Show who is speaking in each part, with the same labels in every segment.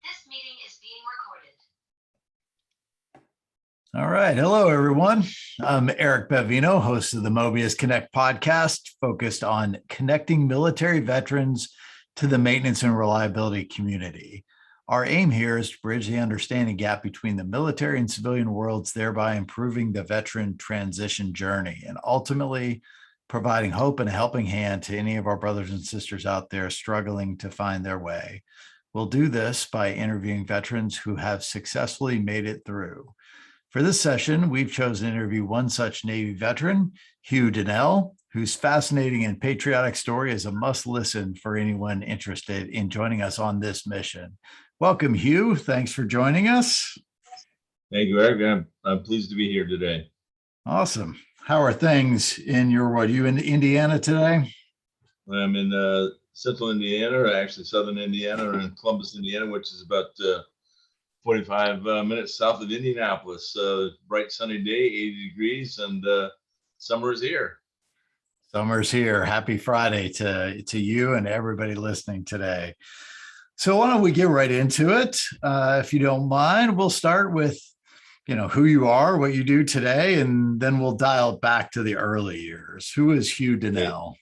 Speaker 1: This meeting is being recorded.
Speaker 2: All right. Hello, everyone. I'm Eric Bevino, host of the Mobius Connect podcast, focused on connecting military veterans to the maintenance and reliability community. Our aim here is to bridge the understanding gap between the military and civilian worlds, thereby improving the veteran transition journey and ultimately providing hope and a helping hand to any of our brothers and sisters out there struggling to find their way. We'll do this by interviewing veterans who have successfully made it through. For this session, we've chosen to interview one such Navy veteran, Hugh Donnell, whose fascinating and patriotic story is a must listen for anyone interested in joining us on this mission. Welcome, Hugh. Thanks for joining us.
Speaker 3: Thank you, Eric. I'm pleased to be here today.
Speaker 2: Awesome. How are things in your world? You in Indiana today?
Speaker 3: I'm in central Indiana, actually southern Indiana, or in Columbus, Indiana, which is about 45 minutes south of Indianapolis. Bright sunny day, 80 degrees, and summer is here.
Speaker 2: Summer's here. Happy Friday to you and everybody listening today. So why don't we get right into it? If you don't mind, we'll start with, who you are, what you do today, and then we'll dial back to the early years. Who is Hugh Donnell?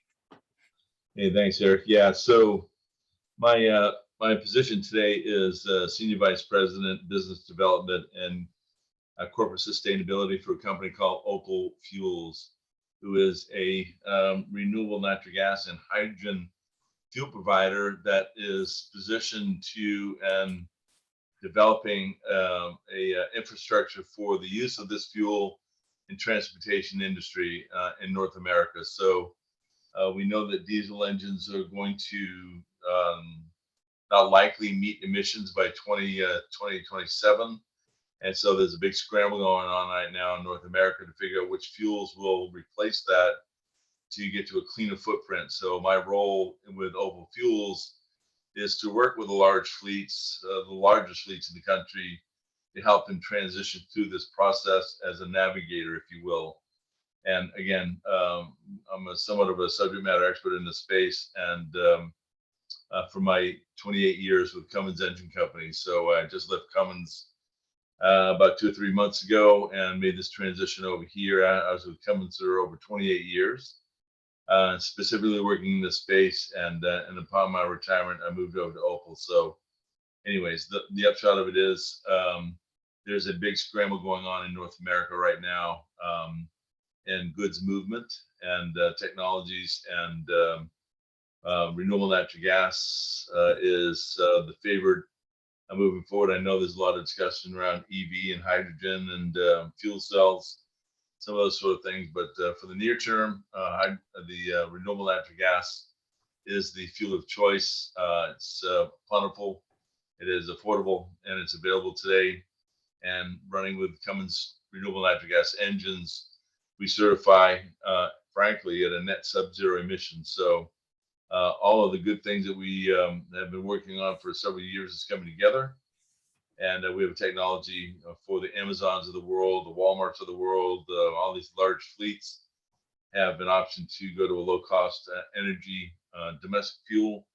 Speaker 3: Hey, thanks, Eric. Yeah, so my position today is Senior Vice President, Business Development and Corporate Sustainability for a company called Opal Fuels, who is a renewable natural gas and hydrogen fuel provider that is positioned to developing a infrastructure for the use of this fuel in transportation industry in North America. So we know that diesel engines are going to not likely meet emissions by 2027. And so there's a big scramble going on right now in North America to figure out which fuels will replace that to get to a cleaner footprint. So my role with Opal Fuels is to work with the large fleets, the largest fleets in the country, to help them transition through this process as a navigator, if you will. And again, I'm somewhat of a subject matter expert in this space, and for my 28 years with Cummins Engine Company. So I just left Cummins about 2 or 3 months ago and made this transition over here. I was with Cummins for over 28 years, specifically working in this space. And upon my retirement, I moved over to Opal. So anyways, the upshot of it is there's a big scramble going on in North America right now in goods movement and technologies, and renewable natural gas is the favored moving forward. I know there's a lot of discussion around EV and hydrogen and fuel cells, some of those sort of things. But for the near term, the renewable natural gas is the fuel of choice. It's plentiful, it is affordable, and it's available today. And running with Cummins renewable natural gas engines, we certify, frankly, at a net sub-zero emission. So all of the good things that we have been working on for several years is coming together. And we have a technology for the Amazons of the world, the Walmarts of the world, all these large fleets have an option to go to a low-cost energy domestic fuel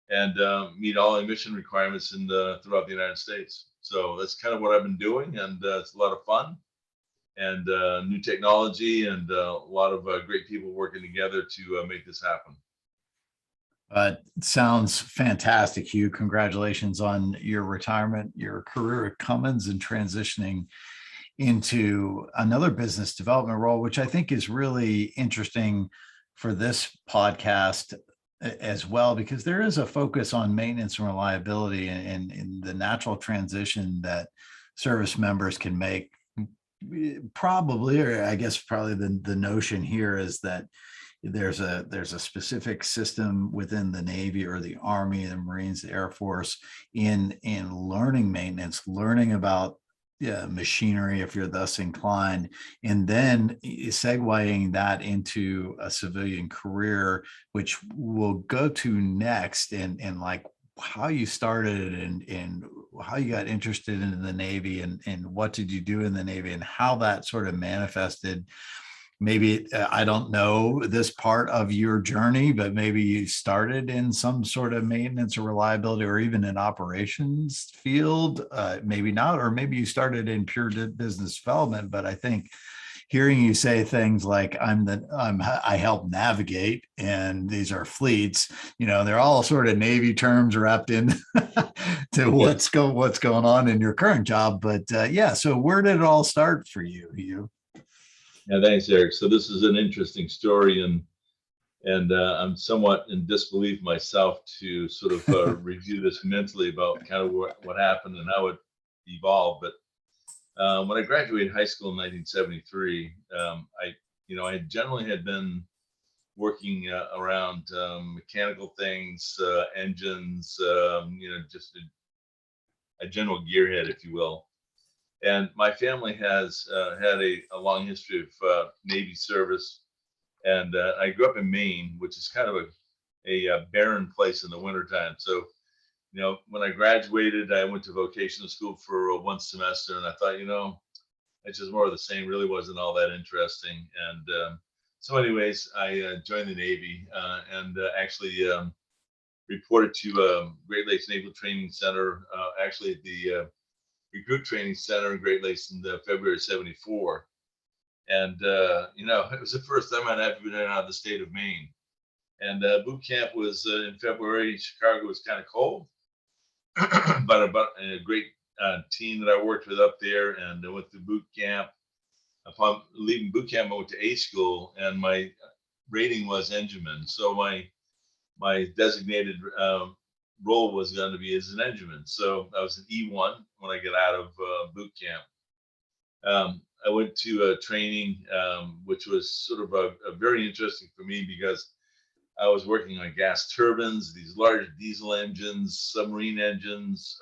Speaker 3: and meet all emission requirements throughout the United States. So that's kind of what I've been doing, and it's a lot of fun and new technology and a lot of great people working together to make this happen.
Speaker 2: Sounds fantastic, Hugh. Congratulations on your retirement, your career at Cummins, and transitioning into another business development role, which I think is really interesting for this podcast as well, because there is a focus on maintenance and reliability and the natural transition that service members can make. Probably, or I guess probably the notion here is that there's a specific system within the Navy or the Army, the Marines, the Air Force in learning maintenance, learning about machinery if you're thus inclined, and then segueing that into a civilian career, which we'll go to next, and like how you started and how you got interested in the Navy and what did you do in the Navy and how that sort of manifested maybe I don't know this part of your journey, but maybe you started in some sort of maintenance or reliability or even an operations field. Maybe not, or maybe you started in pure business development. But I think hearing you say things like I help navigate and these are fleets, they're all sort of Navy terms wrapped in to what's going on in your current job. But yeah, so where did it all start for you, Hugh?
Speaker 3: Yeah, thanks, Eric. So this is an interesting story, and I'm somewhat in disbelief myself to sort of review this mentally about kind of what happened and how it evolved. But when I graduated high school in 1973, I generally had been working around mechanical things, engines, just a general gearhead, if you will. And my family has had a long history of Navy service. And I grew up in Maine, which is kind of a barren place in the wintertime. So, when I graduated, I went to vocational school for one semester, and I thought, it's just more of the same. Really wasn't all that interesting. And so, anyways, I joined the Navy and actually reported to Great Lakes Naval Training Center, actually at the Recruit Training Center in Great Lakes in February '74. And it was the first time I'd ever been out of the state of Maine. And boot camp was in February. Chicago was kind of cold, but about a great team that I worked with up there, and I went to boot camp. Upon leaving boot camp, I went to A school, and my rating was engineman. So my designated role was going to be as an engineman. So I was an E1 when I got out of boot camp. I went to training, which was sort of a very interesting for me because I was working on gas turbines, these large diesel engines, submarine engines,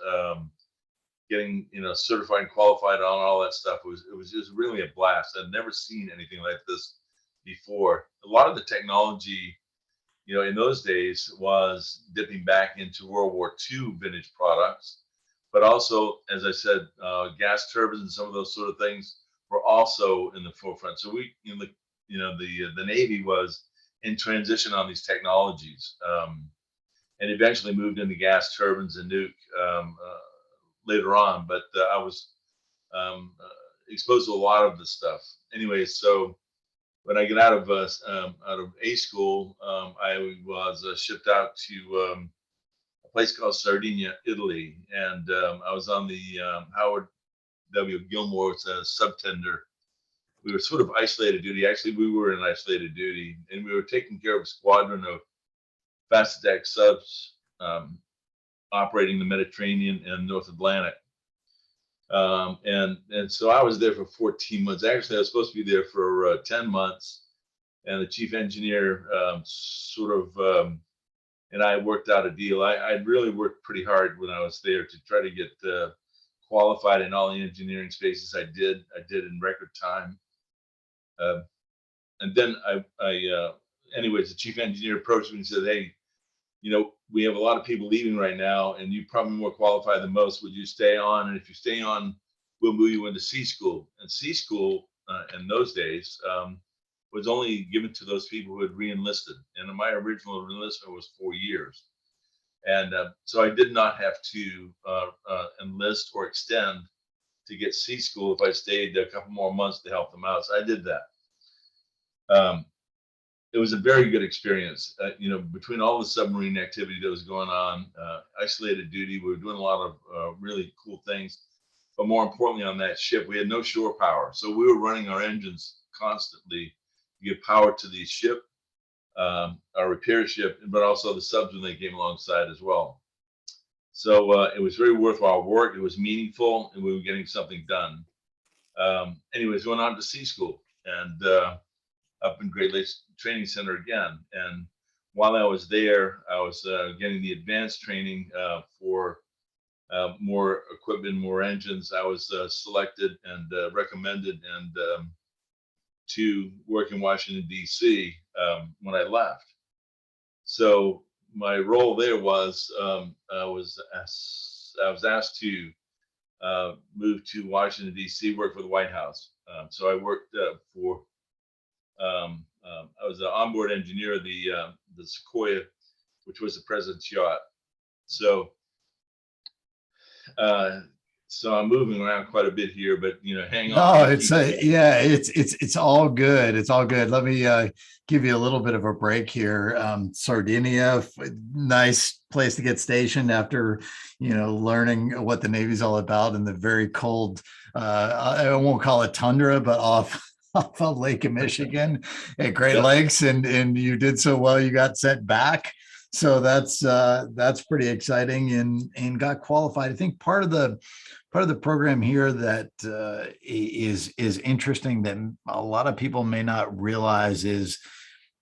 Speaker 3: getting certified and qualified on all that stuff. It was just really a blast. I'd never seen anything like this before. A lot of the technology, in those days was dipping back into World War II vintage products, but also, as I said, gas turbines and some of those sort of things were also in the forefront. So the Navy was in transition on these technologies, and eventually moved into gas turbines and nuke later on. But I was exposed to a lot of this stuff. Anyway, so when I get out of A school, I was shipped out to a place called Sardinia, Italy, and I was on the Howard W. Gilmore's subtender. We were sort of isolated duty. Actually, we were in isolated duty, and we were taking care of a squadron of fast attack subs operating the Mediterranean and North Atlantic. And so I was there for 14 months. Actually, I was supposed to be there for 10 months, and the chief engineer and I worked out a deal. I really worked pretty hard when I was there to try to get qualified in all the engineering spaces. I did in record time. And then anyways, the chief engineer approached me and said, "Hey, we have a lot of people leaving right now, and you're probably more qualified than most. Would you stay on? And if you stay on, we'll move you into C school." And C school in those days was only given to those people who had re-enlisted. And my original enlistment was 4 years. And so I did not have to enlist or extend to get C school if I stayed a couple more months to help them out. So I did that. It was a very good experience. Between all the submarine activity that was going on, isolated duty, we were doing a lot of really cool things. But more importantly, on that ship, we had no shore power. So we were running our engines constantly to give power to the ship, our repair ship, but also the subs when they came alongside as well. So it was very worthwhile work. It was meaningful, and we were getting something done. Anyways, went on to C school, and up in Great Lakes Training Center again. And while I was there, I was getting the advanced training for more equipment, more engines. I was selected and recommended and to work in Washington, D.C. When I left. So my role there was I was asked to move to Washington, D.C., work for the White House. So I worked for I was an onboard engineer of the Sequoia, which was the president's yacht. So, uh, so I'm moving around quite a bit here, but hang on.
Speaker 2: No,
Speaker 3: I'll
Speaker 2: it's
Speaker 3: keep going.
Speaker 2: yeah, it's all good. It's all good. Let me give you a little bit of a break here. Sardinia, nice place to get stationed after learning what the Navy's all about in the very cold. I won't call it tundra, but off off of Lake Michigan at Great
Speaker 3: Yep.
Speaker 2: Lakes, and you did so well. You got sent back, so that's pretty exciting, and got qualified. I think part of the program here that is interesting that a lot of people may not realize is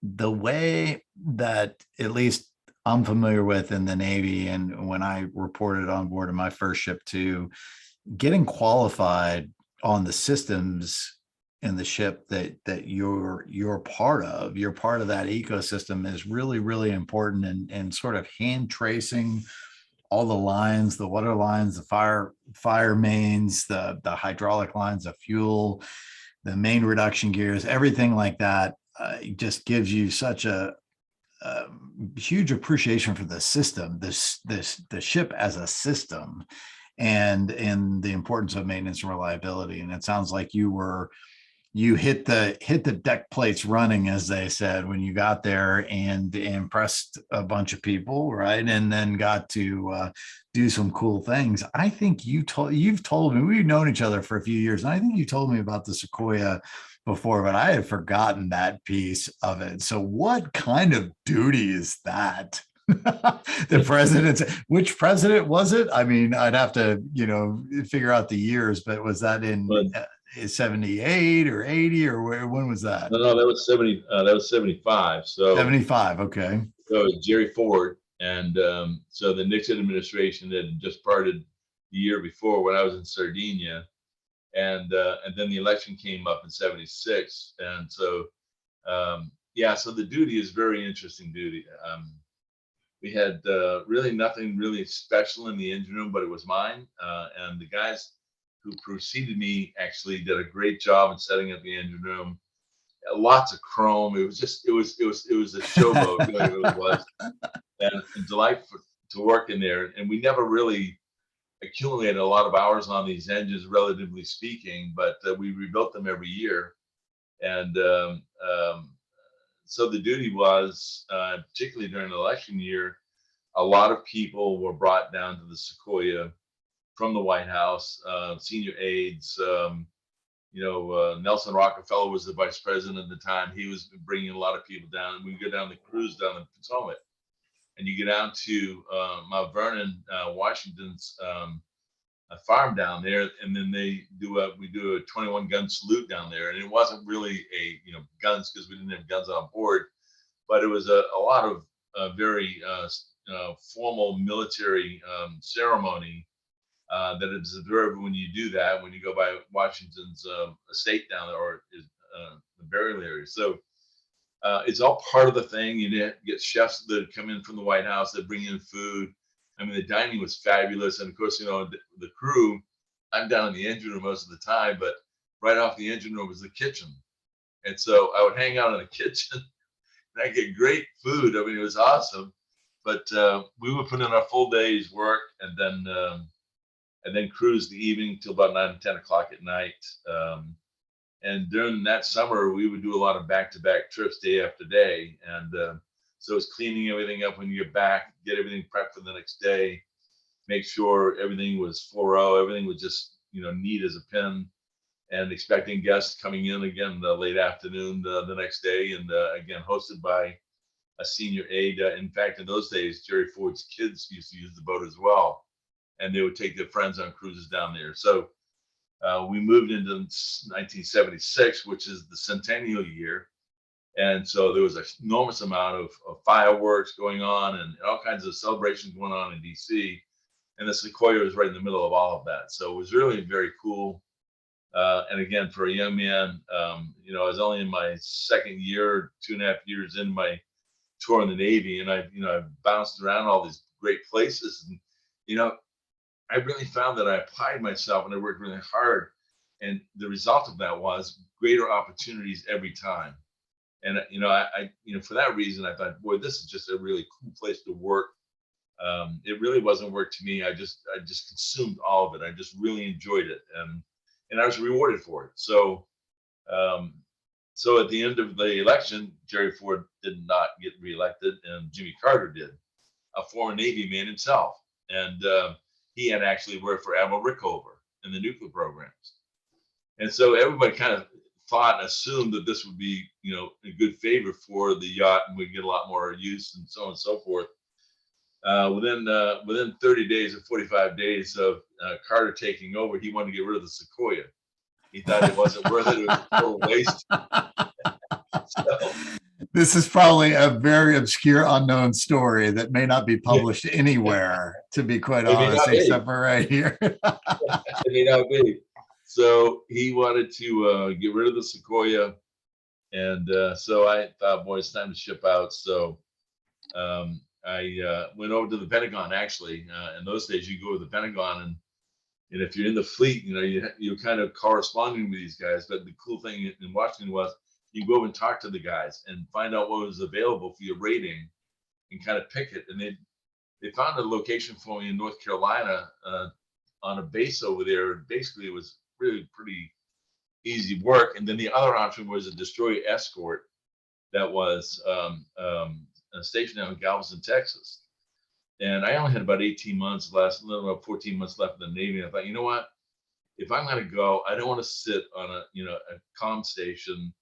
Speaker 2: the way that at least I'm familiar with in the Navy, and when I reported on board of my first ship to getting qualified on the systems in the ship that you're part of, you're part of that ecosystem is really, really important, and sort of hand tracing all the lines, the water lines, the fire mains, the hydraulic lines of fuel, the main reduction gears, everything like that. It just gives you such a huge appreciation for the system, the ship as a system, and the importance of maintenance and reliability. And it sounds like you hit the deck plates running, as they said, when you got there, and impressed a bunch of people, right? And then got to do some cool things. I think you've told me, we've known each other for a few years, and I think you told me about the Sequoia before, but I had forgotten that piece of it. So what kind of duty is that? The president's, which president was it? I mean, I'd have to figure out the years, but was that in
Speaker 3: But
Speaker 2: 78 or 80, or when was that?
Speaker 3: no, that was 70. That was 75. So
Speaker 2: 75. Okay.
Speaker 3: it was Jerry Ford, and so the Nixon administration had just parted the year before when I was in Sardinia, and then the election came up in '76, and so yeah, so the duty is very interesting duty. We had really nothing really special in the engine room, but it was mine, and the guys who preceded me actually did a great job in setting up the engine room. Lots of chrome. It was just it was a showboat, really, it really was, and delightful to work in there. And we never really accumulated a lot of hours on these engines, relatively speaking, but we rebuilt them every year. And so the duty was, particularly during the election year, a lot of people were brought down to the Sequoia from the White House, senior aides. Nelson Rockefeller was the vice president at the time. He was bringing a lot of people down. We go down the cruise down the Potomac, and you get down to Mount Vernon, Washington's a farm down there, and then we do a 21 gun salute down there, and it wasn't really a guns because we didn't have guns on board, but it was a lot of very formal military ceremony that is observed when you do that, when you go by Washington's estate down there, or the burial area. So it's all part of the thing. You get chefs that come in from the White House that bring in food. I mean, the dining was fabulous. And of course, the crew, I'm down in the engine room most of the time, but right off the engine room was the kitchen. And so I would hang out in the kitchen and I get great food. I mean, it was awesome. But we would put in our full day's work, and then cruise the evening till about 9 and 10 o'clock at night. And during that summer, we would do a lot of back-to-back trips day after day. And so it's cleaning everything up when you get back, get everything prepped for the next day, make sure everything was 4.0, everything was just, neat as a pin, and expecting guests coming in again the late afternoon the next day, and again, hosted by a senior aide. In fact, in those days, Jerry Ford's kids used to use the boat as well, and they would take their friends on cruises down there. So we moved into 1976, which is the centennial year. And so there was an enormous amount of fireworks going on and all kinds of celebrations going on in DC. And the Sequoia was right in the middle of all of that. So it was really very cool. And again, for a young man, I was only in my second year, 2.5 years in my tour in the Navy, and I've bounced around all these great places. And, I really found that I applied myself and I worked really hard. And the result of that was greater opportunities every time. And for that reason, I thought, boy, this is just a really cool place to work. It really wasn't work to me. I just consumed all of it. I just really enjoyed it, and I was rewarded for it. Um, so at the end of the election, Jerry Ford did not get reelected, and Jimmy Carter did, a former Navy man himself, and he had actually worked for Admiral Rickover in the nuclear programs, and so everybody kind of thought and assumed that this would be, a good favor for the yacht, and we'd get a lot more use and so on and so forth. Within 30 days or 45 days of Carter taking over, he wanted to get rid of the Sequoia. He thought it wasn't worth it. It was a total waste. So,
Speaker 2: This is probably a very obscure, unknown story that may not be
Speaker 3: yeah,
Speaker 2: published anywhere, to be quite
Speaker 3: it may
Speaker 2: honest,
Speaker 3: not be.
Speaker 2: except for right here.
Speaker 3: It may not be. So he wanted to get rid of the Sequoia, and so I thought, boy, it's time to ship out. So I went over to the Pentagon. Actually, in those days, you go to the Pentagon, and if you're in the fleet, you're kind of corresponding with these guys. But the cool thing in Washington was you go over and talk to the guys and find out what was available for your rating and kind of pick it. And they found a location for me in North Carolina on a base over there. Basically, it was really pretty easy work. And then the other option was a destroyer escort that was stationed out in Galveston, Texas. And I only had about 18 months left, a little about 14 months left in the Navy. And I thought, you know what? If I'm going to go, I don't want to sit on a comm station,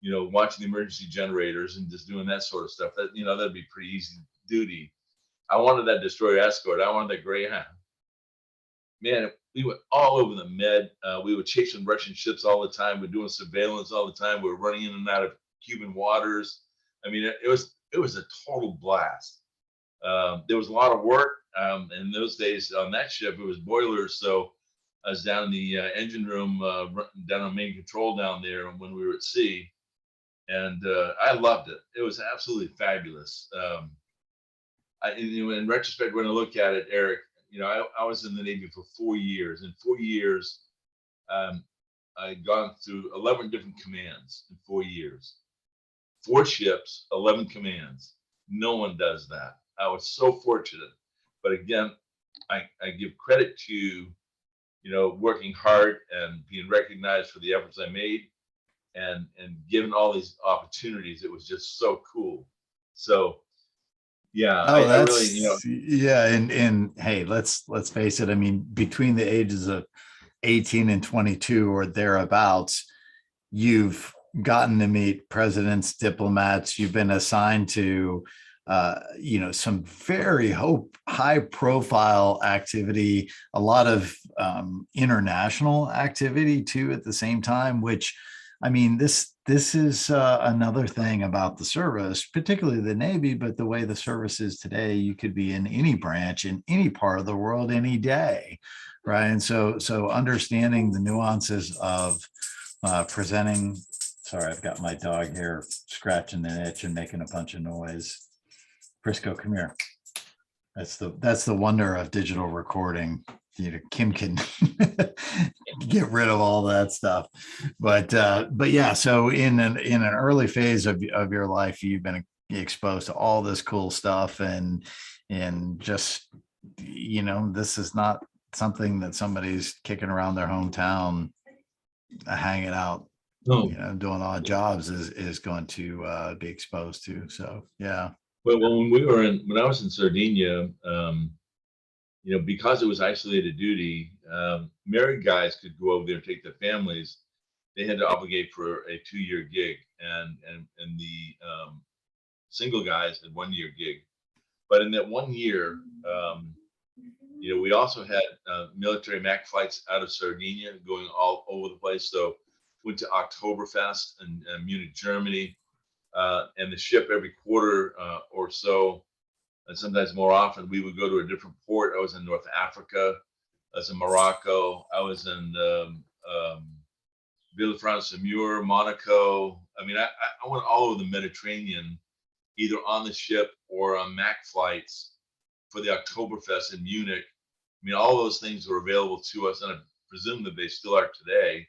Speaker 3: watching the emergency generators and just doing that sort of stuff. That'd be pretty easy duty. I wanted that destroyer escort. I wanted that Greyhound. Man, we went all over the Med. We were chasing Russian ships all the time. We're doing surveillance all the time. We were running in and out of Cuban waters. I mean, it was a total blast. There was a lot of work. In those days on that ship, it was boilers. So I was down in the engine room, down on main control down there when we were at sea. And I loved it. It was absolutely fabulous. In retrospect, when I look at it, Eric, I was in the Navy for 4 years. In 4 years, I'd gone through 11 different commands in 4 years. 4 ships, 11 commands. No one does that. I was so fortunate. But again, I give credit to, working hard and being recognized for the efforts I made, and given all these opportunities. It was just so cool. So yeah,
Speaker 2: Oh,
Speaker 3: I really,
Speaker 2: yeah. And hey, let's face it. I mean, between the ages of 18 and 22 or thereabouts, you've gotten to meet presidents, diplomats. You've been assigned to, some very high profile activity, a lot of international activity too at the same time, which, I mean, this is another thing about the service, particularly the Navy, but the way the service is today, you could be in any branch in any part of the world any day, right? And so understanding the nuances of presenting. Sorry, I've got my dog here scratching the itch and making a bunch of noise. Frisco, come here. That's the wonder of digital recording. Kim can get rid of all that stuff, but yeah. So in an early phase of your life, you've been exposed to all this cool stuff, and just this is not something that somebody's kicking around their hometown, hanging out,
Speaker 3: no.
Speaker 2: Doing odd jobs is going to be exposed to. So yeah.
Speaker 3: Well, when I was in Sardinia, because it was isolated duty, married guys could go over there and take their families. They had to obligate for a 2-year gig, and the single guys had 1-year gig. But in that 1 year, we also had military MAC flights out of Sardinia going all over the place. So went to Oktoberfest in Munich, Germany, and the ship every quarter or so, and sometimes more often, we would go to a different port. I was in North Africa, I was in Morocco, I was in Villefranche-sur-Mer, Monaco. I mean, I went all over the Mediterranean, either on the ship or on MAC flights for the Oktoberfest in Munich. I mean, all those things were available to us, and I presume that they still are today,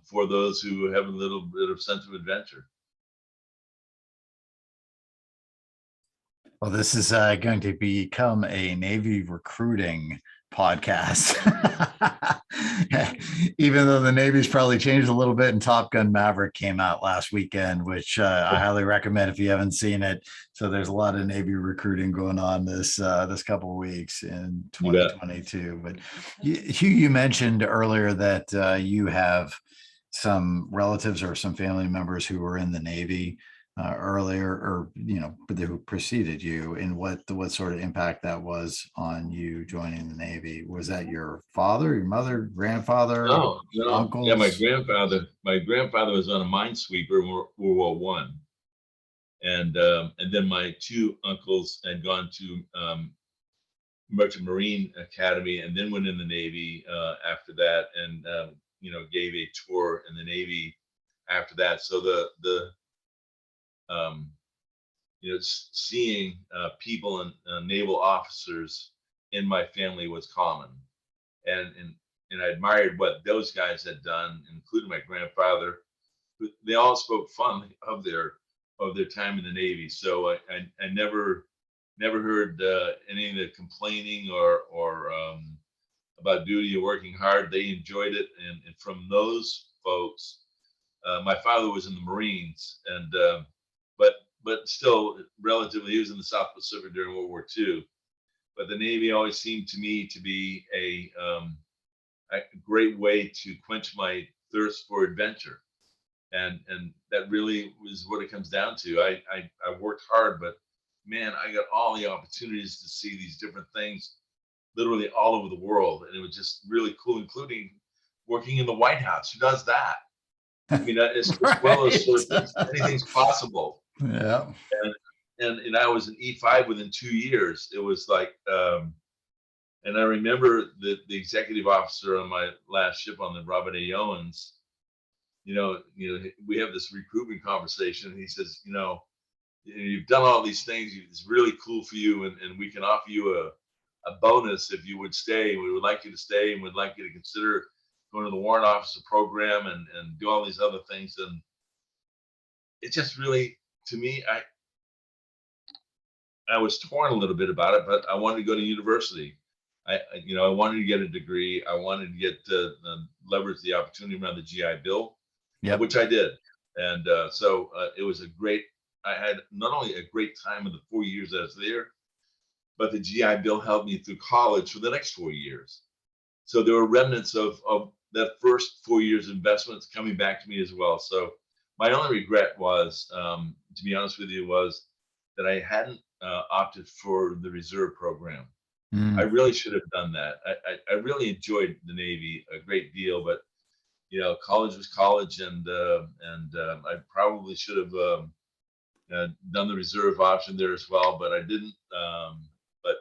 Speaker 3: for those who have a little bit of sense of adventure.
Speaker 2: Well, this is going to become a Navy recruiting podcast. Even though the Navy's probably changed a little bit, and Top Gun Maverick came out last weekend, which I highly recommend if you haven't seen it. So there's a lot of Navy recruiting going on this couple of weeks in
Speaker 3: You bet.
Speaker 2: 2022. But Hugh, you mentioned earlier that you have some relatives or some family members who were in the Navy earlier, or but who preceded you, and what sort of impact that was on you joining the Navy. Was that your father, your mother, grandfather,
Speaker 3: No, no. Yeah,
Speaker 2: uncles?
Speaker 3: my grandfather was on a minesweeper in World War One, and then my two uncles had gone to Merchant Marine Academy, and then went in the Navy after that, and gave a tour in the Navy after that. So the um, seeing people and naval officers in my family was common, and I admired what those guys had done, including my grandfather. They all spoke fondly of their time in the Navy. So I never heard any of the complaining or about duty or working hard. They enjoyed it, and from those folks, my father was in the Marines, and but but still relatively, he was in the South Pacific during World War II. But the Navy always seemed to me to be a great way to quench my thirst for adventure, and that really was what it comes down to. I worked hard, but man, I got all the opportunities to see these different things literally all over the world, and it was just really cool, including working in the White House. Who does that? I mean, as well as sort of
Speaker 2: Right.
Speaker 3: anything's possible.
Speaker 2: Yeah.
Speaker 3: And I was an E5 within 2 years. It was like, and I remember the executive officer on my last ship on the Robert A. Owens. We have this recruitment conversation, and he says, you've done all these things. It's really cool for you, and we can offer you a bonus if you would stay. We would like you to stay, and we'd like you to consider going to the warrant officer program and do all these other things. And it just really, to me, I was torn a little bit about it, but I wanted to go to university. I wanted to get a degree. I wanted to get to leverage the opportunity around the GI Bill,
Speaker 2: Yep.
Speaker 3: which I did. And so it was I had not only a great time in the 4 years I was there, but the GI Bill helped me through college for the next 4 years. So there were remnants of that first 4 years of investments coming back to me as well. So my only regret was, to be honest with you, was that I hadn't opted for the reserve program. I
Speaker 2: Mm.
Speaker 3: really should have done that. I really enjoyed the Navy a great deal, but college was college, and I probably should have done the reserve option there as well, but I didn't. But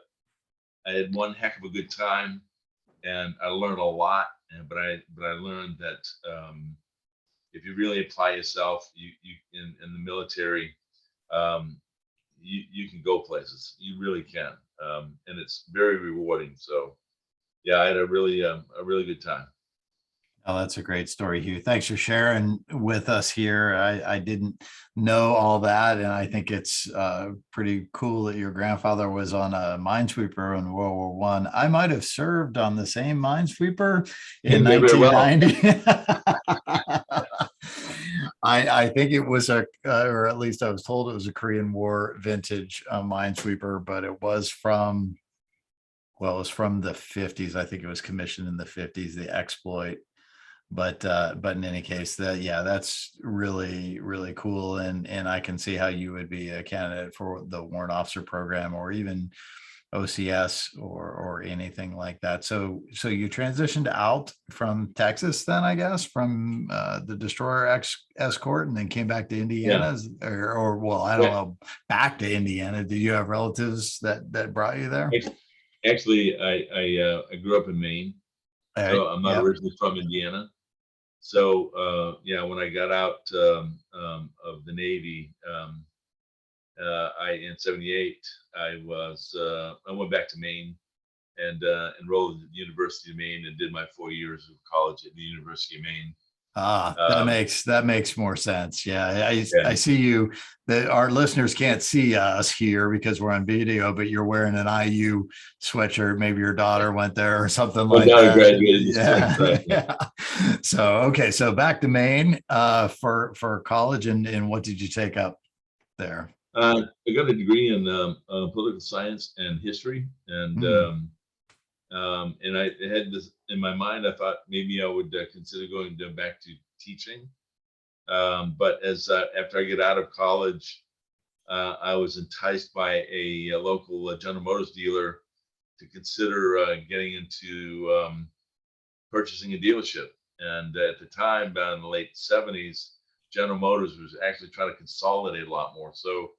Speaker 3: I had one heck of a good time, and I learned a lot. But I learned that if you really apply yourself, you in the military, um, you can go places. You really can, and it's very rewarding. So yeah, I had a really good time.
Speaker 2: Oh, that's a great story, Hugh. Thanks for sharing with us here. I didn't know all that, and I think it's pretty cool that your grandfather was on a minesweeper in World War One. I might have served on the same minesweeper in
Speaker 3: Very, very well.
Speaker 2: 1990. I think it was or at least I was told it was a Korean War vintage minesweeper, but it was from, well, it was from the 50s. I think it was commissioned in the 50s, the exploit. But in any case, that's really, really cool. And I can see how you would be a candidate for the warrant officer program, or even OCS, or anything like that. So you transitioned out from Texas then, I guess, from the destroyer escort, and then came back to
Speaker 3: Yeah.
Speaker 2: Indiana, or well, I don't
Speaker 3: Yeah.
Speaker 2: know, back to Indiana. Did you have relatives that brought you there?
Speaker 3: Actually, I grew up in Maine,
Speaker 2: All right.
Speaker 3: so I'm not
Speaker 2: Yep.
Speaker 3: originally from Indiana. So yeah, when I got out of the Navy, I in '78, I went back to Maine and enrolled at the University of Maine and did my 4 years of college at the University of Maine. Um,
Speaker 2: That makes more sense. Yeah, I
Speaker 3: and
Speaker 2: see you. That our listeners can't see us here because we're on video, but you're wearing an IU sweatshirt. Maybe your daughter went there or something
Speaker 3: my
Speaker 2: like
Speaker 3: daughter
Speaker 2: that.
Speaker 3: graduated this spring,
Speaker 2: Yeah,
Speaker 3: right? Yeah.
Speaker 2: yeah. So okay, so back to Maine for college, and what did you take up there?
Speaker 3: I got a degree in political science and history,
Speaker 2: Hmm.
Speaker 3: and I had this in my mind. I thought maybe I would consider going back to teaching. But as after I get out of college, I was enticed by a local General Motors dealer to consider getting into purchasing a dealership. And at the time, down in the late '70s, General Motors was actually trying to consolidate a lot more. So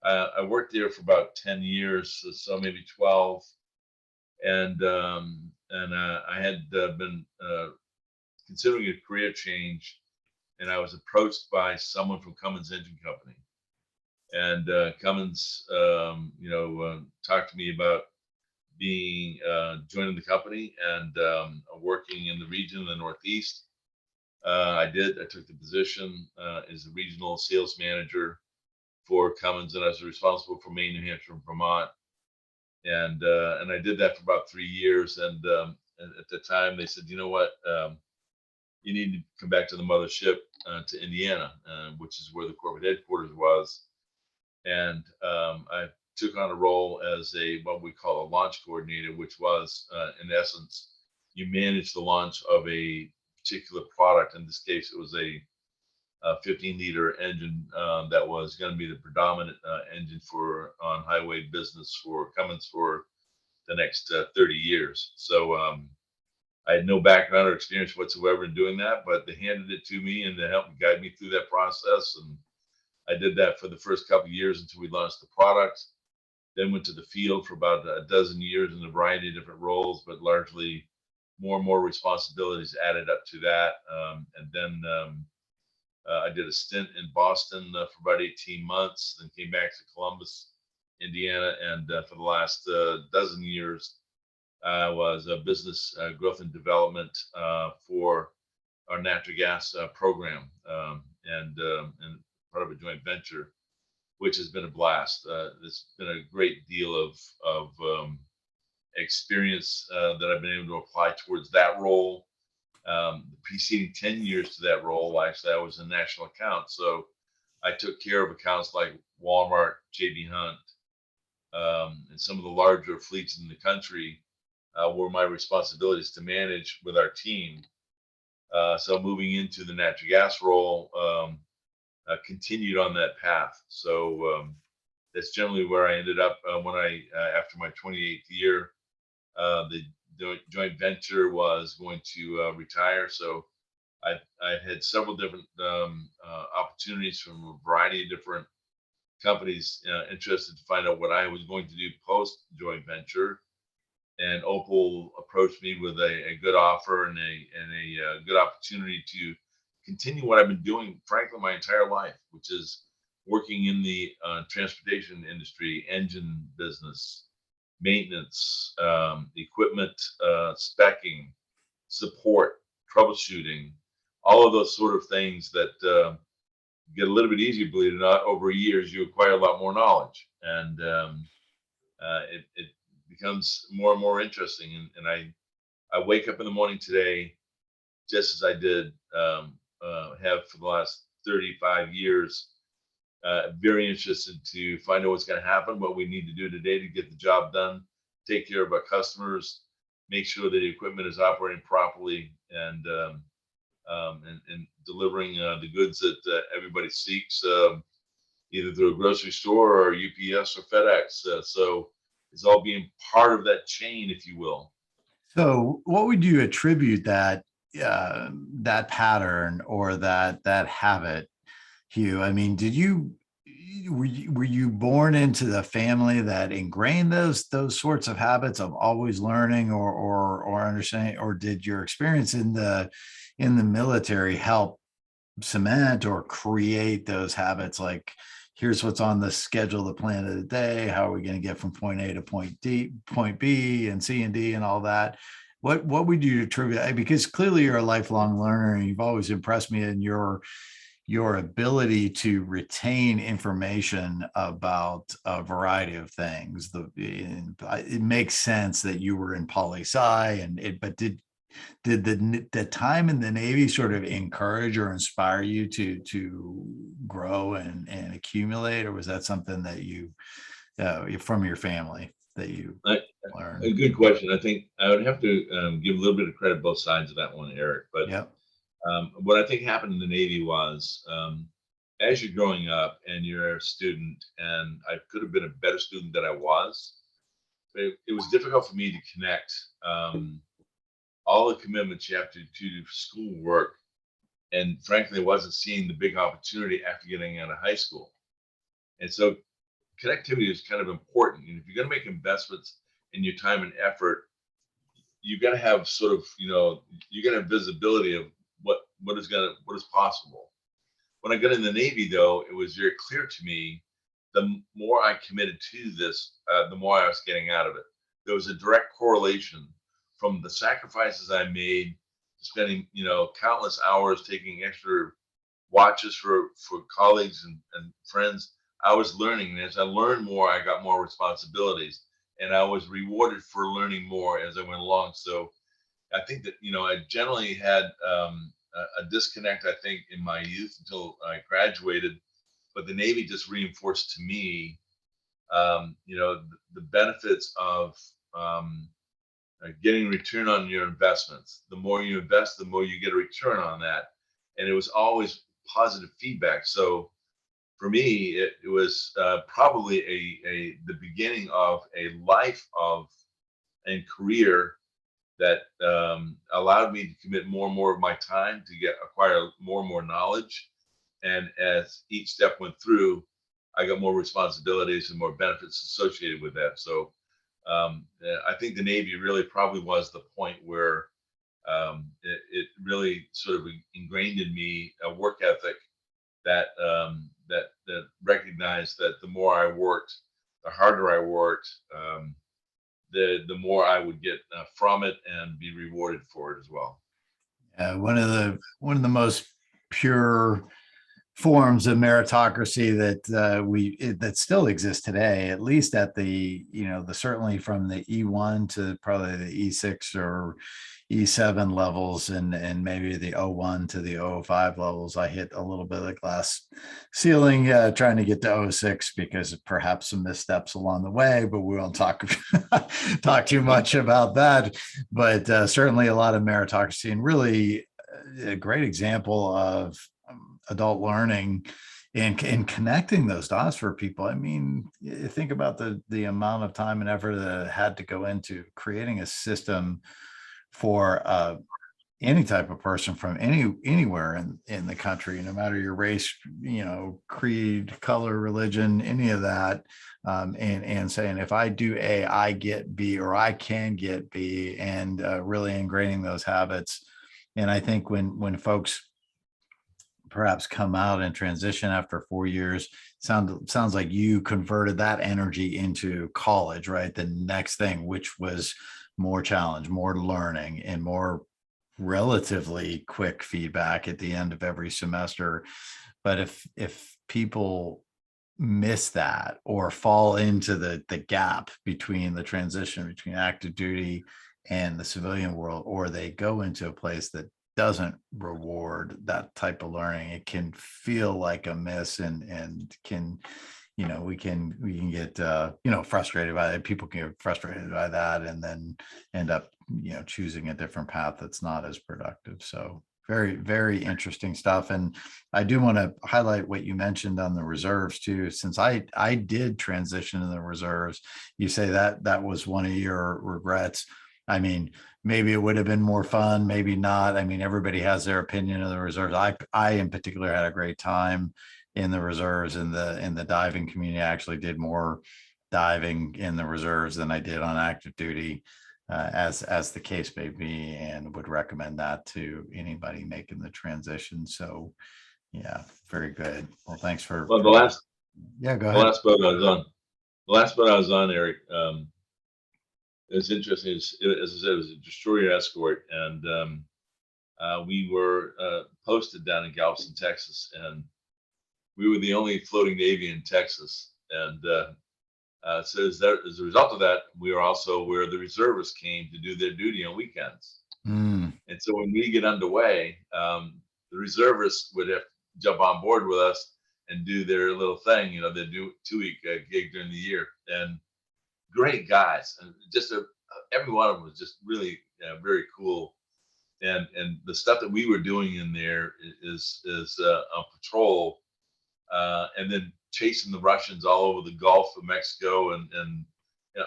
Speaker 3: I worked there for about 10 years, so maybe 12. And I had been considering a career change, and I was approached by someone from Cummins Engine Company. And Cummins, talked to me about being joining the company and working in the region in the Northeast. I did. I took the position as a regional sales manager for Cummins, and I was responsible for Maine, New Hampshire, and Vermont. And I did that for about 3 years. And at the time, they said, you know what, you need to come back to the mothership to Indiana, which is where the corporate headquarters was. And I took on a role as a what we call a launch coordinator, which was in essence you manage the launch of a particular product. In this case, it was a 15-liter engine that was going to be the predominant engine for on highway business for Cummins for the next 30 years. So I had no background or experience whatsoever in doing that, but they handed it to me and they helped guide me through that process. And I did that for the first couple of years until we launched the product. Then went to the field for about a dozen years in a variety of different roles, but largely more and more responsibilities added up to that. And then I did a stint in Boston for about 18 months, then came back to Columbus, Indiana, and for the last dozen years, I was a business growth and development for our natural gas program, and part of a joint venture, which has been a blast. It's been a great deal of experience that I've been able to apply towards that role. The preceding 10 years to that role, actually, I was in national accounts. So I took care of accounts like Walmart, JB Hunt, and some of the larger fleets in the country were my responsibilities to manage with our team. So moving into the natural gas role, continued on that path. So that's generally where I ended up when after my 28th year, the joint venture was going to retire. So I had several different opportunities from a variety of different companies interested to find out what I was going to do post joint venture. And Opal approached me with a good offer and a good opportunity to continue what I've been doing, frankly, my entire life, which is working in the transportation industry, engine business, maintenance, equipment, specing, support, troubleshooting, all of those sort of things that get a little bit easier, believe it or not. Over years, you acquire a lot more knowledge, and it becomes more and more interesting. And I wake up in the morning today, just as I did have for the last 35 years, very interested to find out what's going to happen, what we need to do today to get the job done, take care of our customers, make sure that the equipment is operating properly, and delivering the goods that everybody seeks, either through a grocery store or UPS or FedEx. So it's all being part of that chain, if you will.
Speaker 2: So, what would you attribute that pattern or that habit, Hugh? I mean, were you born into the family that ingrained those sorts of habits of always learning or understanding, or did your experience in the military help cement or create those habits? Like, here's what's on the schedule, the plan of the day. How are we going to get from point A to point B and C and D and all that? What would you attribute? Because clearly you're a lifelong learner, and you've always impressed me in your ability to retain information about a variety of things. It makes sense that you were in poli sci, but did the time in the Navy sort of encourage or inspire you to grow and accumulate, or was that something that you from your family that you
Speaker 3: I,
Speaker 2: learned?
Speaker 3: a good question. I think I would have to give a little bit of credit both sides of that one, Eric. But
Speaker 2: Yep.
Speaker 3: what I think happened in the Navy was as you're growing up and you're a student, and I could have been a better student than I was, it was difficult for me to connect all the commitments you have to do school work. And frankly, I wasn't seeing the big opportunity after getting out of high school. And so connectivity is kind of important. And if you're going to make investments in your time and effort, you got to have sort of, you got to have visibility of what is possible. When I got in the Navy, though, it was very clear to me, the more I committed to this, the more I was getting out of it. There was a direct correlation from the sacrifices I made, spending, countless hours taking extra watches for colleagues and friends. I was learning, and as I learned more, I got more responsibilities, and I was rewarded for learning more as I went along. So I think that I generally had a disconnect, I think, in my youth until I graduated, but the Navy just reinforced to me, the benefits of getting return on your investments. The more you invest, the more you get a return on that, and it was always positive feedback. So for me, it was probably the beginning of a life of and career that allowed me to commit more and more of my time to acquire more and more knowledge. And as each step went through, I got more responsibilities and more benefits associated with that. So I think the Navy really probably was the point where it really sort of ingrained in me a work ethic that that recognized that the more I worked, the harder I worked, the more I would get from it and be rewarded for it as well.
Speaker 2: One of the most pure forms of meritocracy that still exists today, at least at the certainly from the E1 to probably the E6 or E7 levels, and maybe the O1 to the O5 levels. I hit a little bit of the glass ceiling trying to get to O6 because of perhaps some missteps along the way, but we won't talk too much about that. But certainly a lot of meritocracy, and really a great example of adult learning and connecting those dots for people. I mean, you think about the amount of time and effort that had to go into creating a system for any type of person from anywhere in the country, no matter your race, creed, color, religion, any of that, and saying, if I do A, I get B, or I can get B, and really ingraining those habits. And I think when folks perhaps come out and transition after 4 years, sounds like you converted that energy into college, right? The next thing, which was more challenge, more learning, and more relatively quick feedback at the end of every semester. But if people miss that or fall into the gap between the transition between active duty and the civilian world, or they go into a place that doesn't reward that type of learning, it can feel like a miss, and can, we can get frustrated by it. People can get frustrated by that and then end up choosing a different path that's not as productive. So very, very interesting stuff. And I do want to highlight what you mentioned on the reserves too, since I did transition in the reserves. You say that was one of your regrets. I mean, maybe it would have been more fun, maybe not. I mean, everybody has their opinion of the reserves. I in particular had a great time in the reserves. In the diving community. I actually did more diving in the reserves than I did on active duty, as the case may be, and would recommend that to anybody making the transition. So yeah, very good. Well, thanks for
Speaker 3: Well,
Speaker 2: yeah, go
Speaker 3: the
Speaker 2: ahead.
Speaker 3: last boat I was on, Eric, It's interesting. As I said, it was a destroyer escort, and we were posted down in Galveston, Texas, and we were the only floating Navy in Texas. And so as a result of that, we were also where the reservists came to do their duty on weekends.
Speaker 2: Mm.
Speaker 3: And so when we get underway, the reservists would have to jump on board with us and do their little thing. They do 2-week gig during the year, and great guys, and just every one of them was just really very cool. And the stuff that we were doing in there is on patrol, and then chasing the Russians all over the Gulf of Mexico and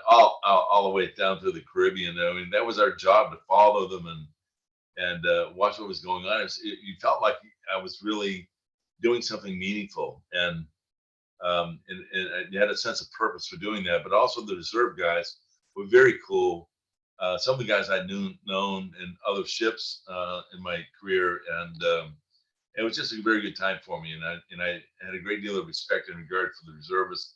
Speaker 3: all the way down to the Caribbean. I mean, that was our job, to follow them and watch what was going on. You felt like I was really doing something meaningful, and you had a sense of purpose for doing that. But also the reserve guys were very cool. Some of the guys I'd known in other ships in my career, and it was just a very good time for me. And I had a great deal of respect and regard for the reservists.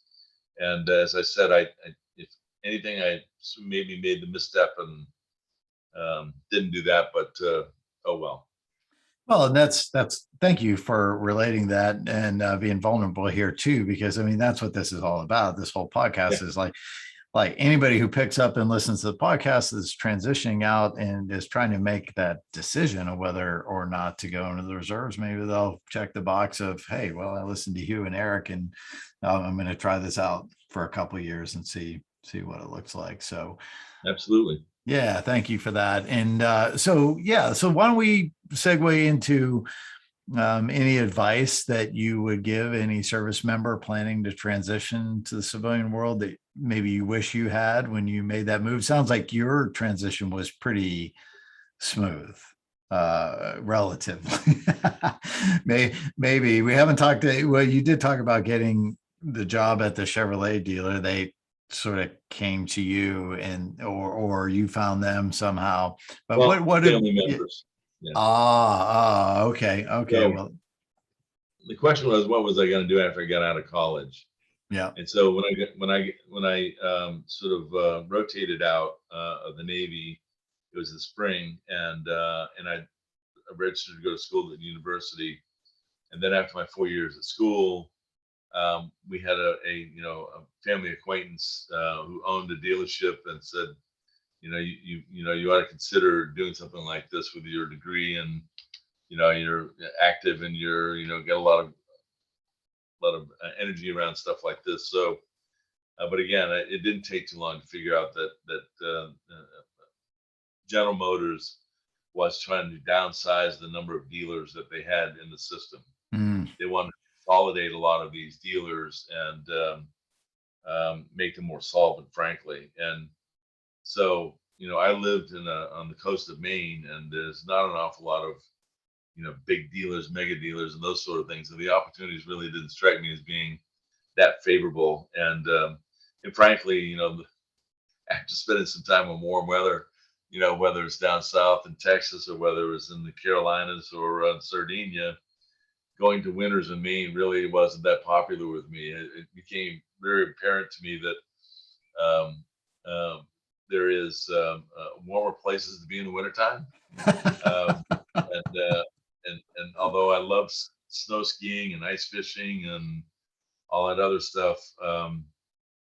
Speaker 3: And as I said, if anything, I maybe made the misstep and didn't do that. But oh well.
Speaker 2: Well, and that's thank you for relating that and being vulnerable here too, because I mean that's what this is all about. This whole podcast
Speaker 3: Yeah.
Speaker 2: is like anybody who picks up and listens to the podcast is transitioning out and is trying to make that decision of whether or not to go into the reserves. Maybe they'll check the box of, hey, well, I listened to Hugh and Eric, and I'm going to try this out for a couple of years and see what it looks like. So
Speaker 3: Absolutely.
Speaker 2: yeah, thank you for that. And so why don't we segue into any advice that you would give any service member planning to transition to the civilian world that maybe you wish you had when you made that move? Sounds like your transition was pretty smooth, relatively. Maybe we haven't talked well, you did talk about getting the job at the Chevrolet dealer. They sort of came to you or you found them somehow. But
Speaker 3: Well,
Speaker 2: what did
Speaker 3: family members. Yeah.
Speaker 2: Okay.
Speaker 3: So
Speaker 2: Well,
Speaker 3: the question was, what was I going to do after I got out of college?
Speaker 2: yeah.
Speaker 3: And so when I sort of rotated out of the Navy, it was the spring, and I registered to go to school at the university. And then after my 4 years at school, we had a family acquaintance who owned a dealership and said, you ought to consider doing something like this with your degree, and you're active and you're got a lot of energy around stuff like this. So, but again, it didn't take too long to figure out that General Motors was trying to downsize the number of dealers that they had in the system.
Speaker 2: Mm.
Speaker 3: They wanted to consolidate a lot of these dealers and make them more solvent, frankly. And so, I lived on the coast of Maine, and there's not an awful lot of big dealers, mega dealers, and those sort of things. So the opportunities really didn't strike me as being that favorable. And frankly, after spending some time in warm weather, whether it's down south in Texas or whether it's in the Carolinas or Sardinia, going to winters in Maine really wasn't that popular with me. It became very apparent to me that there is warmer places to be in the wintertime. And although I love snow skiing and ice fishing and all that other stuff,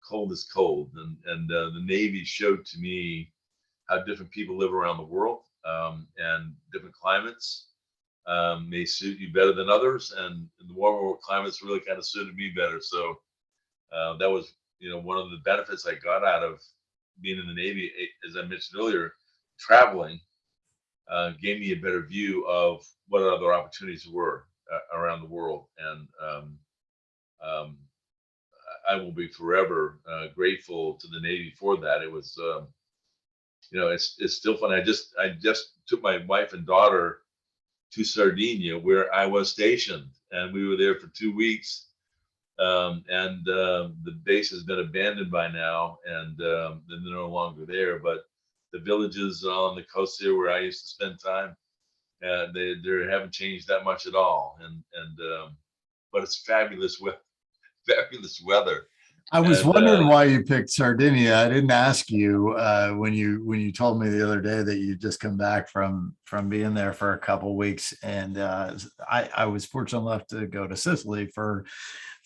Speaker 3: cold is cold. And the Navy showed to me how different people live around the world, and different climates may suit you better than others. And the warmer climates really kind of suited me better. So that was, one of the benefits I got out of being in the Navy. As I mentioned earlier, traveling gave me a better view of what other opportunities were around the world. And I will be forever grateful to the Navy for that. It was, it's still fun. I just took my wife and daughter to Sardinia, where I was stationed, and we were there for 2 weeks. And the base has been abandoned by now, and they're no longer there. But the villages on the coast here, where I used to spend time, they haven't changed that much at all. But it's fabulous fabulous weather.
Speaker 2: I was
Speaker 3: And
Speaker 2: wondering why you picked Sardinia. I didn't ask you when you told me the other day that you just come back from being there for a couple weeks, and I was fortunate enough to go to Sicily for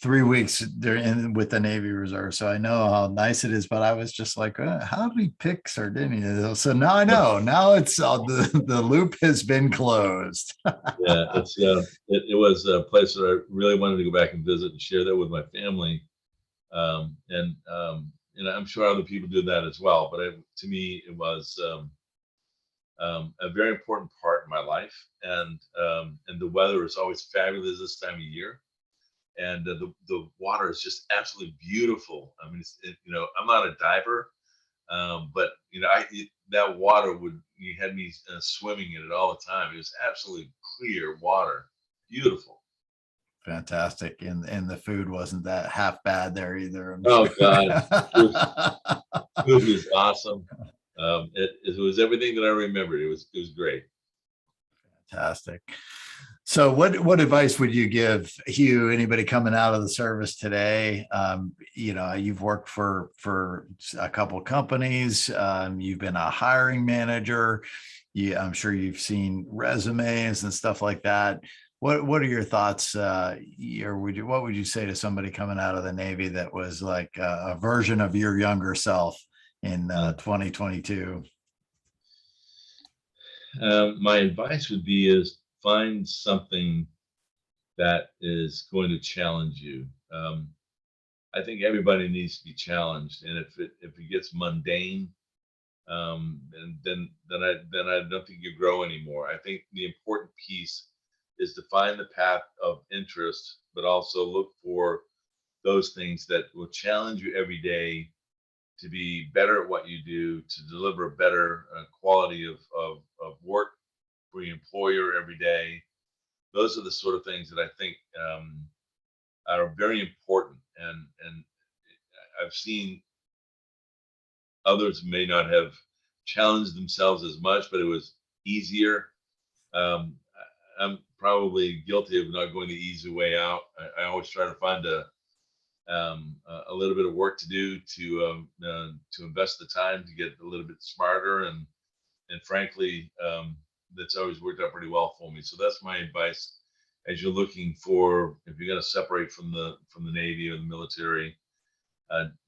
Speaker 2: 3 weeks with the Navy Reserve, so I know how nice it is. But I was just like, how did he pick Sardinia? So now I know. Now it's the loop has been closed.
Speaker 3: yeah, it was a place that I really wanted to go back and visit and share that with my family. And I'm sure other people do that as well. But to me, it was a very important part in my life. And the weather is always fabulous this time of year. And the water is just absolutely beautiful. I mean, I'm not a diver, but that water you had me swimming in it all the time. It was absolutely clear water, beautiful.
Speaker 2: Fantastic. And the food wasn't that half bad there either, I'm
Speaker 3: Oh
Speaker 2: sure.
Speaker 3: God, food was awesome. It was everything that I remembered. It was great.
Speaker 2: Fantastic. So what advice would you give Hugh, anybody coming out of the service today? You've worked for a couple companies. You've been a hiring manager. I'm sure you've seen resumes and stuff like that. What are your thoughts, or what would you say to somebody coming out of the Navy that was like a version of your younger self in 2022?
Speaker 3: My advice would be is find something that is going to challenge you. I think everybody needs to be challenged, and if it gets mundane, and then I don't think you grow anymore. I think the important piece is to find the path of interest, but also look for those things that will challenge you every day to be better at what you do, to deliver a better quality of work for your employer every day. Those are the sort of things that I think are very important. And I've seen others may not have challenged themselves as much, but it was easier. I'm probably guilty of not going the easy way out. I always try to find a little bit of work to do to invest the time to get a little bit smarter, and frankly, that's always worked out pretty well for me. So that's my advice as you're looking for, if you're going to separate from the Navy or the military,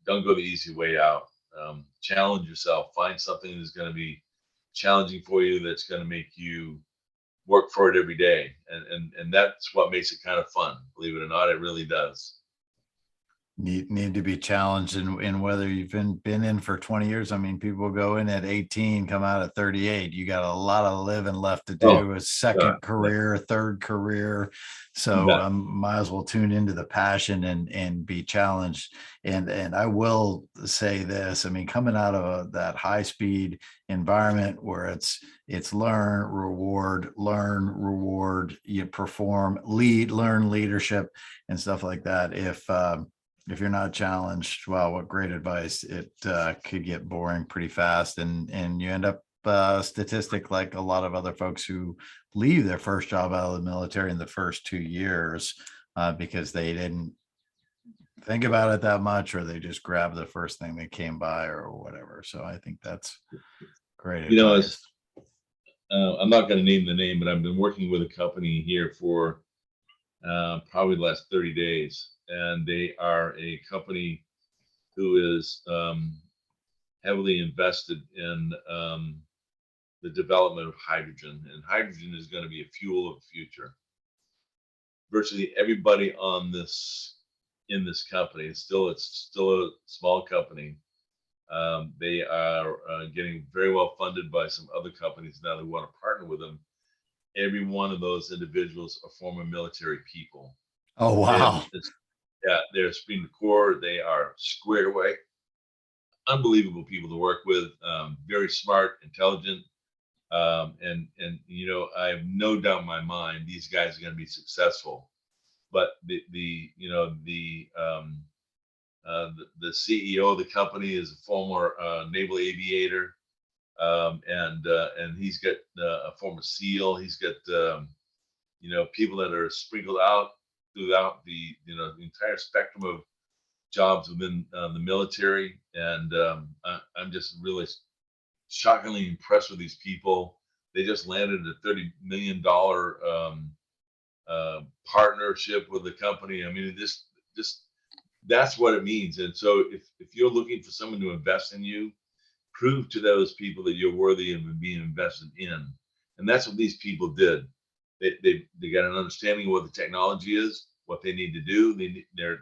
Speaker 3: don't go the easy way out. Challenge yourself. Find something that's going to be challenging for you. That's going to make you work for it every day, and that's what makes it kind of fun. Believe it or not, it really does.
Speaker 2: Need to be challenged in whether you've been in for 20 years. I mean, people go in at 18, come out at 38. You got a lot of living left to
Speaker 3: Oh,
Speaker 2: do, a
Speaker 3: God,
Speaker 2: second career, a third career.
Speaker 3: you
Speaker 2: So
Speaker 3: bet.
Speaker 2: might as well tune into the passion and be challenged. And I will say this, I mean, coming out of that high speed environment where it's learn, reward, you perform, learn leadership and stuff like that. If you're not challenged, wow, what great advice. It could get boring pretty fast, and you end up statistic like a lot of other folks who leave their first job out of the military in the first 2 years because they didn't think about it that much, or they just grabbed the first thing that came by or whatever. So I think that's great
Speaker 3: As
Speaker 2: advice.
Speaker 3: I'm not going to name the name, but I've been working with a company here for probably the last 30 days, and they are a company who is heavily invested in the development of hydrogen, and hydrogen is going to be a fuel of the future. Virtually everybody in this company, it's still a small company. They are getting very well funded by some other companies now that want to partner with them. Every one of those individuals are former military people.
Speaker 2: Oh,
Speaker 3: They have,
Speaker 2: wow.
Speaker 3: yeah, they're Supreme the Corps. They are squared away. Unbelievable people to work with. Very smart, intelligent, and I have no doubt in my mind these guys are going to be successful. But the CEO of the company is a former naval aviator, and he's got a former SEAL. He's got people that are sprinkled out throughout the entire spectrum jobs within the military, and I'm just really shockingly impressed with these people. They just landed a $30 million partnership with the company. I mean, just that's what it means. And so, if you're looking for someone to invest in you, prove to those people that you're worthy of being invested in. And that's what these people did. They got an understanding of what the technology is, what they need to do. They're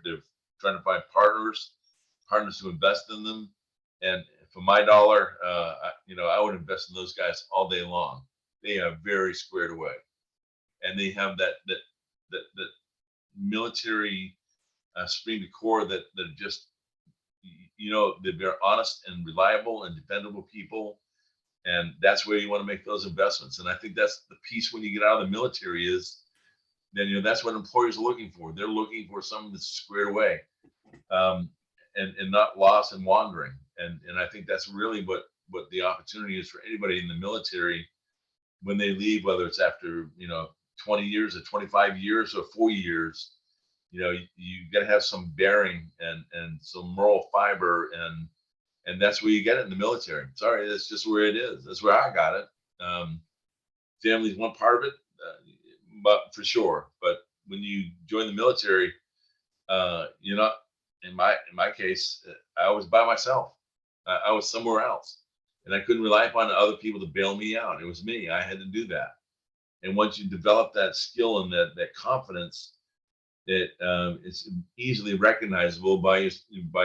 Speaker 3: trying to find partners to invest in them. And for my dollar, I would invest in those guys all day long. They are very squared away, and they have that military stream to core that just they're very honest and reliable and dependable people, and that's where you want to make those investments. And I think that's the piece when you get out of the military is then that's what employers are looking for. They're looking for someone that's squared away, and not lost and wandering. And I think that's really what the opportunity is for anybody in the military when they leave, whether it's after 20 years or 25 years or 4 years. You got to have some bearing and some moral fiber, and that's where you get it in the military. Sorry, that's just where it is. That's where I got it. Family's one part of it, but for sure. But when you join the military, you're not. In my case, I was by myself. I was somewhere else, and I couldn't rely upon other people to bail me out. It was me. I had to do that. And once you develop that skill and that confidence, it's easily recognizable by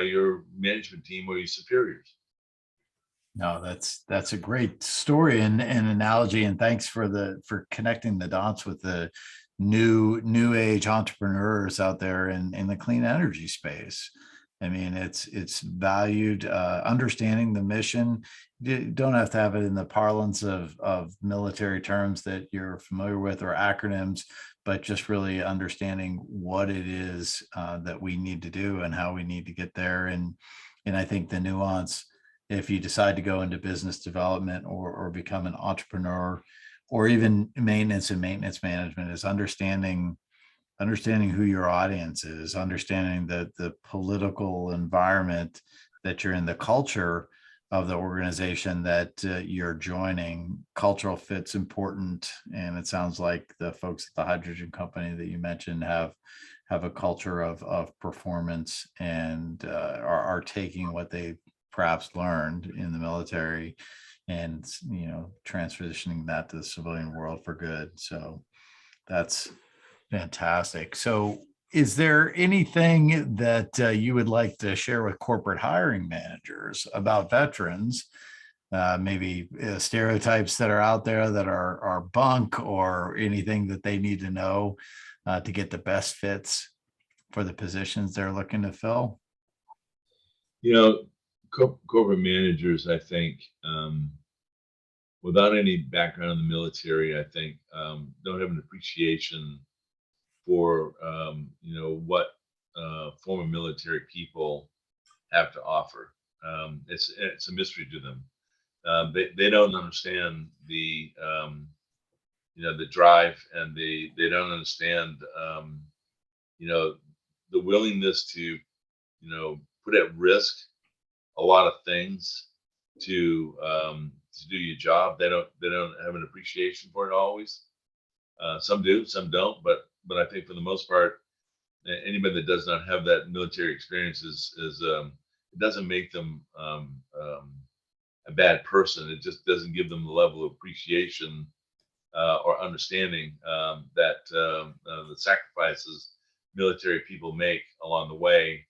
Speaker 3: your management team or your superiors.
Speaker 2: No, that's a great story and analogy, and thanks for connecting the dots with the new age entrepreneurs out there in the clean energy space. I mean, it's valued, understanding the mission. You don't have to have it in the parlance of military terms that you're familiar with or acronyms, but just really understanding what it is that we need to do and how we need to get there. And I think the nuance, if you decide to go into business development or become an entrepreneur or even maintenance and maintenance management, is understanding who your audience is, understanding the political environment that you're in, the culture of the organization that you're joining. Cultural fit's important, and it sounds like the folks at the hydrogen company that you mentioned have a culture of performance and are taking what they perhaps learned in the military and transitioning that to the civilian world for good. So that's fantastic. So is there anything that you would like to share with corporate hiring managers about veterans? Maybe stereotypes that are out there that are bunk, or anything that they need to know to get the best fits for the positions they're looking to fill?
Speaker 3: Corporate managers, I think, without any background in the military, I think don't have an appreciation for what former military people have to offer. It's a mystery to them. They don't understand the the drive, and they don't understand the willingness to put at risk a lot of things to do your job. They don't have an appreciation for it always. Some do, some don't, but I think for the most part, anybody that does not have that military experience is it doesn't make them a bad person. It just doesn't give them the level of appreciation or understanding that the sacrifices military people make along the way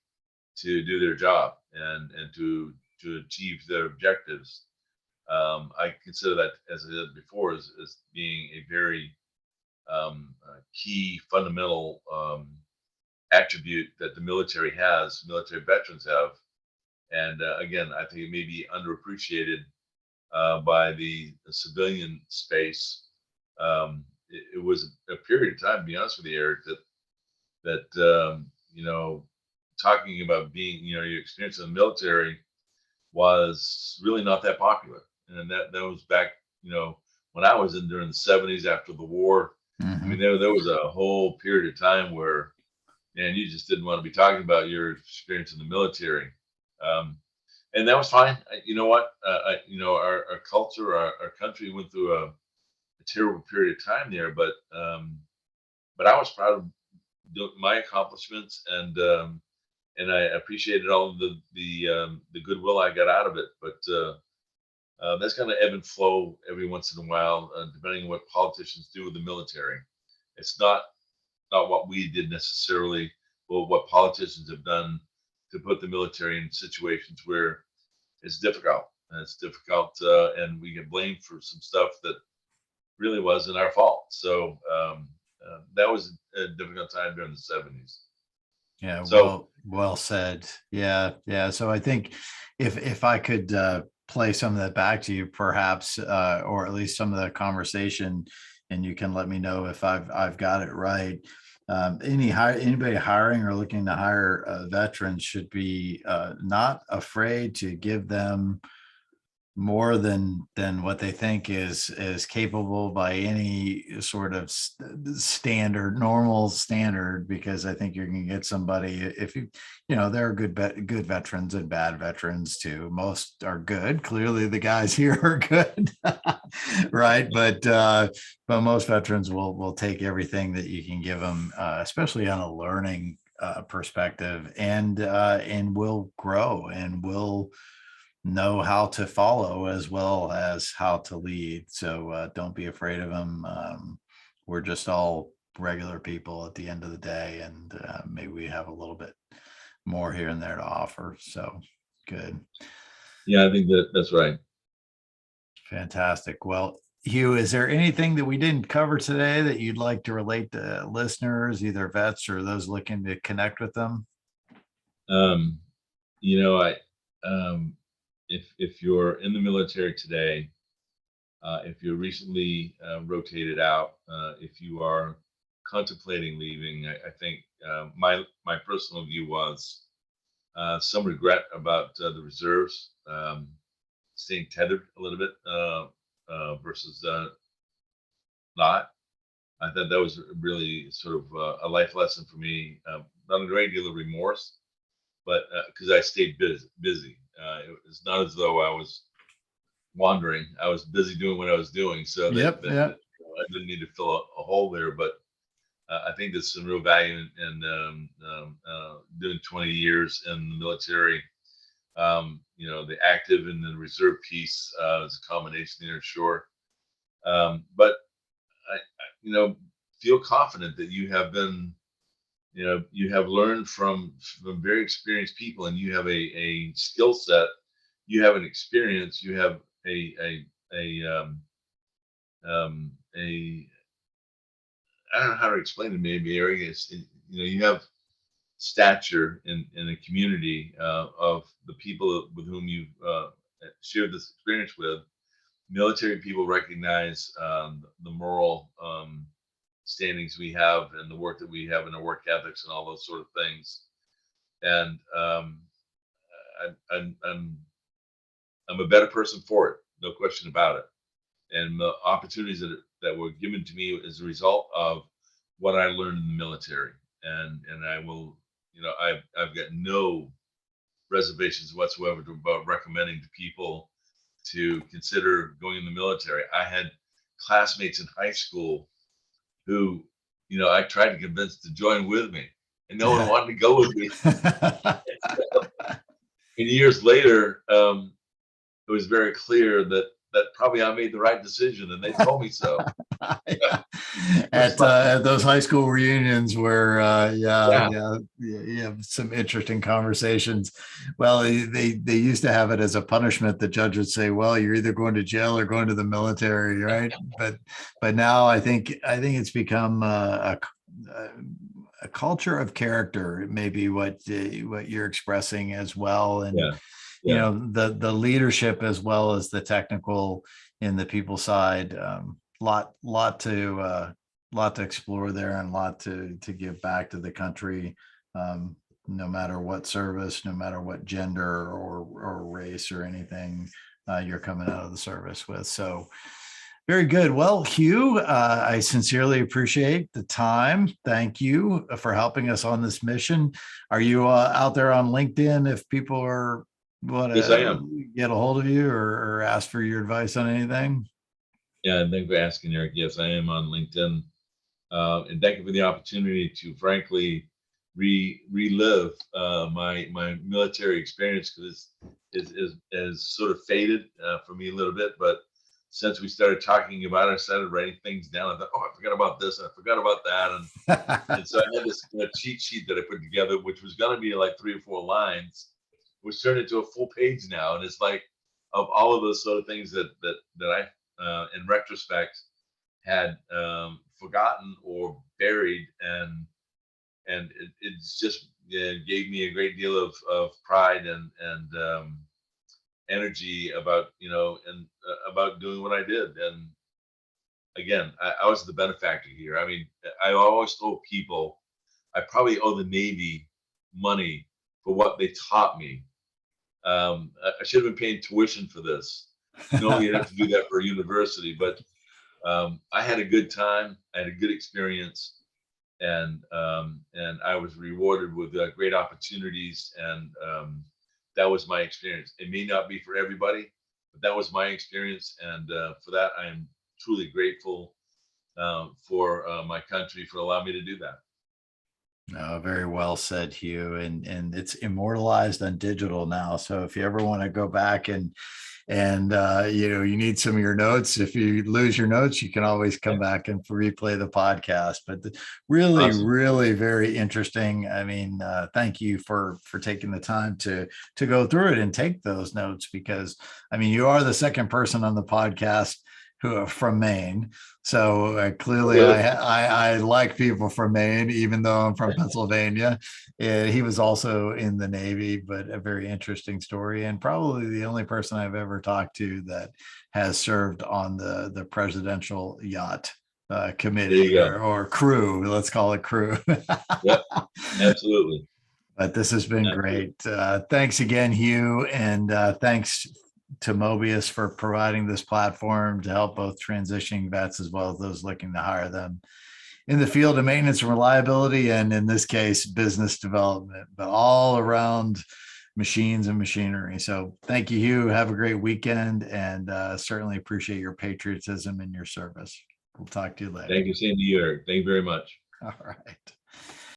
Speaker 3: to do their job and to achieve their objectives. I consider that, as I said before, as being a very key fundamental attribute that the military has, military veterans have. And again, I think it may be underappreciated by the civilian space. It was a period of time, to be honest with you, Eric, that talking about being, your experience in the military was really not that popular. And that was back, when I was in during the 70s after the war. I mean, there was a whole period of time where, and you just didn't want to be talking about your experience in the military. And that was fine. You know what? Our culture, our country went through a terrible period of time there, but I was proud of my accomplishments, and I appreciated all of the goodwill I got out of it. But that's going to ebb and flow every once in a while, depending on what politicians do with the military. It's not what we did necessarily, but what politicians have done to put the military in situations where it's difficult. And it's difficult, and we get blamed for some stuff that really wasn't our fault. So that was a difficult time during the 70s.
Speaker 2: Yeah,
Speaker 3: So
Speaker 2: well said. Yeah, yeah. So I think if I could play some of that back to you, perhaps, or at least some of the conversation, and you can let me know if I've got it right. Anybody hiring or looking to hire veterans should be not afraid to give them more than what they think is capable by any sort of normal standard, because I think you're going to get somebody, if there are good veterans and bad veterans too. Most are good. Clearly the guys here are good. Right. But most veterans will take everything that you can give them, especially on a learning perspective, and will grow and will know how to follow as well as how to lead. So don't be afraid of them. We're just all regular people at the end of the day, and maybe we have a little bit more here and there to offer. So good.
Speaker 3: yeah, I think that's right.
Speaker 2: Fantastic. Well, Hugh, is there anything that we didn't cover today that you'd like to relate to listeners, either vets or those looking to connect with them?
Speaker 3: I if you're in the military today, if you're recently rotated out, if you are contemplating leaving, I think my personal view was some regret about the reserves, staying tethered a little bit versus not. I thought that was really sort of a life lesson for me. Not a great deal of remorse, but because I stayed busy. It was not as though I was wandering. I was busy doing what I was doing, so
Speaker 2: Yep.
Speaker 3: I didn't need to fill a hole there. But I think there's some real value in doing 20 years in the military. The active and the reserve piece is a combination there, sure. But feel confident that you have been, you have learned from very experienced people, and you have a skill set, you have an experience, you have a I don't know how to explain it. Maybe Eric, you have stature in a community of the people with whom you've shared this experience with. Military people recognize the moral standings we have, and the work that we have, and the work ethics, and all those sort of things. And I'm a better person for it, no question about it. And the opportunities that were given to me as a result of what I learned in the military, and I will, I've got no reservations whatsoever about recommending to people to consider going in the military. I had classmates in high school who, I tried to convince to join with me, and no one wanted to go with me. And years later, it was very clear that probably I made the right decision, and they told me so.
Speaker 2: At those high school reunions where you have some interesting conversations. Well, they used to have it as a punishment. The judge would say, well, you're either going to jail or going to the military, right? But now I think it's become a culture of character, maybe what you're expressing as well. And the leadership as well as the technical in the people side, lot to explore there, and lot to give back to the country, no matter what service, no matter what gender or race or anything you're coming out of the service with. So Very good. Well, Hugh, I sincerely appreciate the time. Thank you for helping us on this mission. Are you out there on LinkedIn if people are want
Speaker 3: Yes, I am.
Speaker 2: to get a hold of you or ask for your advice on anything?
Speaker 3: Yeah, and thank you for asking, Eric. Yes, I am on LinkedIn. And thank you for the opportunity to frankly relive my military experience, because is sort of faded for me a little bit. But since we started talking about it, I started writing things down. I thought, oh, I forgot about this, and I forgot about that, and so I had this cheat sheet that I put together, which was going to be like 3 or 4 lines, which turned into a full page now. And it's like, of all of those sort of things that I, in retrospect, had forgotten or buried, and it's just, yeah, gave me a great deal of pride and energy about, and about doing what I did. And again, I was the benefactor here. I mean, I always told people I probably owe the Navy money for what they taught me. I should have been paying tuition for this. No, you have to do that for a university, but I had a good time. I had a good experience, and I was rewarded with great opportunities, and that was my experience. It may not be for everybody, but that was my experience, and for that, I am truly grateful for my country for allowing me to do that.
Speaker 2: No, very well said, Hugh. And it's immortalized on digital now. So if you ever want to go back and you need some of your notes, if you lose your notes, you can always come back and replay the podcast. But really,
Speaker 3: Awesome.
Speaker 2: really very interesting. I mean, thank you for taking the time to go through it and take those notes, because I mean, you are the second person on the podcast who are from Maine. So clearly
Speaker 3: Really?
Speaker 2: I like people from Maine, even though I'm from Pennsylvania. He was also in the Navy, but a very interesting story, and probably the only person I've ever talked to that has served on the presidential yacht
Speaker 3: There you
Speaker 2: committee
Speaker 3: go.
Speaker 2: or crew. Let's call it crew.
Speaker 3: Yep, absolutely.
Speaker 2: But this has been
Speaker 3: Absolutely.
Speaker 2: great. Thanks again, Hugh, and thanks to Mobius for providing this platform to help both transitioning vets as well as those looking to hire them in the field of maintenance and reliability, and in this case, business development, but all around machines and machinery. So thank you, Hugh. Have a great weekend, and certainly appreciate your patriotism and your service. We'll talk to you later.
Speaker 3: Thank you, Sandy. Eric. Thank you very much.
Speaker 2: All right.